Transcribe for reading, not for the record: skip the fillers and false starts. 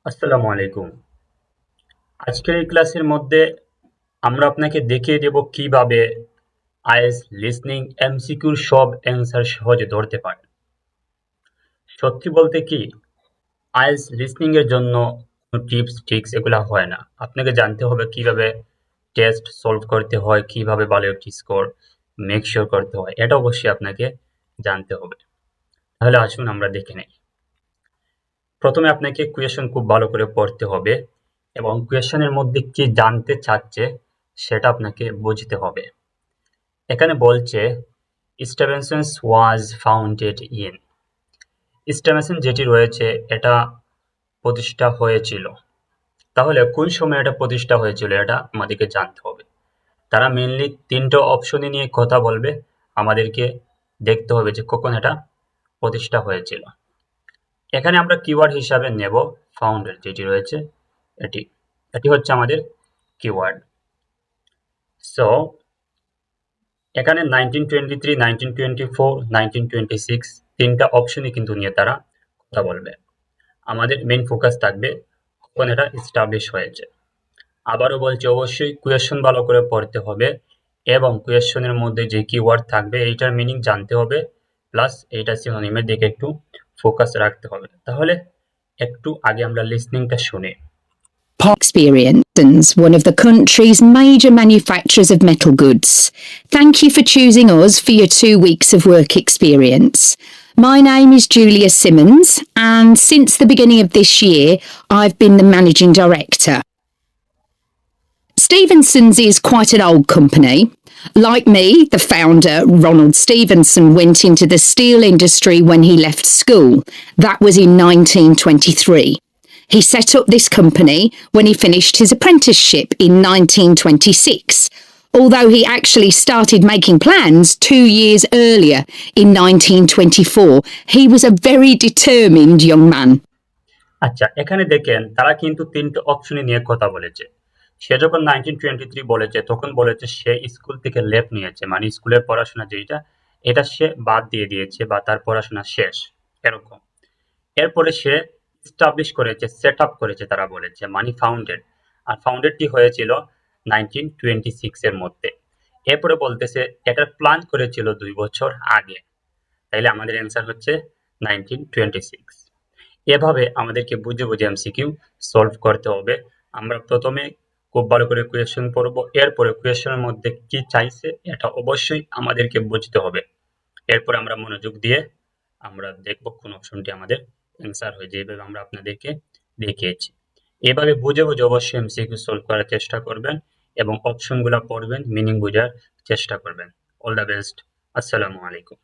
আসসালামু আলাইকুম। আজকের এই ক্লাসের মধ্যে আমরা আপনাকে দেখিয়ে দেব কিভাবে আইএলটিএস লিসনিং এমসিকিউর সব অ্যান্সার সহজে ধরতে পারেন। সত্যি বলতে কি, আইএলটিএস লিসনিং এর জন্য কোনো টিপস ট্রিক্স এগুলা হয় না। আপনাকে জানতে হবে কিভাবে টেস্ট সলভ করতে হয়, কিভাবে ভালো একটি স্কোর মেক শিওর করতে হয়। এটা অবশ্যই আপনাকে জানতে হবে। তাহলে আসুন আমরা দেখে নেই। প্রথমে আপনাকে কোয়েশ্চন খুব ভালো করে পড়তে হবে এবং কোয়েশ্চনের মধ্যে কি জানতে চাচ্ছে সেটা আপনাকে বুঝতে হবে। এখানে বলছে Stevenson was founded in. Stevenson যেটি রয়েছে এটা প্রতিষ্ঠা হয়েছিল। তাহলে কোন সময় এটা প্রতিষ্ঠা হয়েছিল এটা আমাদেরকে জানতে হবে। তারা মেইনলি তিনটা অপশনে নিয়ে কথা বলবে, আমাদেরকে দেখতে হবে যে কখন এটা প্রতিষ্ঠা হয়েছিল। এখানে আমরা কিওয়ার্ড হিসাবে নেব ফাউন্ডেড যেটি রয়েছে এটি। এটি হচ্ছে আমাদের কিওয়ার্ড। সো এখানে 1923, 1924, 1926 তিনটা অপশনই কিন্তু নিয়ে তারা কথা বলবে। আমাদের মেইন ফোকাস থাকবে কখন এটা এস্টাবলিশ হয়েছে। আবারও বলছি, অবশ্যই কোয়েশ্চন ভালো করে পড়তে হবে এবং কোয়েশ্চনের মধ্যে যে কিওয়ার্ড থাকবে এইটার মিনিং জানতে হবে, প্লাস এইটা সিনোনিমের দিকে একটু ফোকাস রাখতে হবে। তাহলে একটু আগে আমরা লিসনিংটা শুনি। Experience, one of the country's major manufacturers of metal goods. Thank you for choosing us for your 2 weeks of work experience. My name is Julia Simmons, and since the beginning of this year, I've been the managing director. Stevenson's is quite an old company. Like me, the founder, Ronald Stevenson, went into the steel industry when he left school. That was in 1923. He set up this company when he finished his apprenticeship in 1926, although he actually started making plans 2 years earlier in 1924. He was a very determined young man. আচ্ছা, এখানে দেখেন তারা কিন্তু তিনটে অপশনে নিয়ে কথা বলেছে। সে যখন 1923 বলেছে তখন বলেছে সে স্কুল থেকে লেভ নিয়েছে, মানে স্কুলের পড়াশোনা যেটা এটা সে বাদ দিয়ে দিয়েছে বা তার পড়াশোনা শেষ এরকম। এরপরে সে এস্টাবলিশ করেছে, সেট আপ করেছে, তারা বলেছে মানে ফাউন্ডেড। আর ফাউন্ডেডটি হয়েছিল 1926 এর মধ্যে। এরপরে বলতেছে এটার প্ল্যান করেছিল 2 বছর আগে। তাইলে আমাদের অ্যান্সার হচ্ছে 1926। এভাবে আমাদেরকে বুঝে বুঝে এমসিকিউ সলভ করতে হবে। আমরা প্রথমে খুব ভালো করে কোয়েশ্চেন পড়ব, এরপরে কোয়েশ্চেনের মধ্যে কি চাইছে এটা অবশ্যই আমাদেরকে বুঝতে হবে। এরপর আমরা মনোযোগ দিয়ে আমরা দেখব কোন অপশনটি আমাদের অ্যান্সার হয়ে যাবে। আমরা আপনাদেরকে দেখিয়েছি। এভাবে বুঝে বুঝে অবশ্যই এমসিকিউ সলভ করার চেষ্টা করবেন এবং অপশনগুলো পড়বেন, মিনিং বোঝার চেষ্টা করবেন। All the best. আসসালামু আলাইকুম।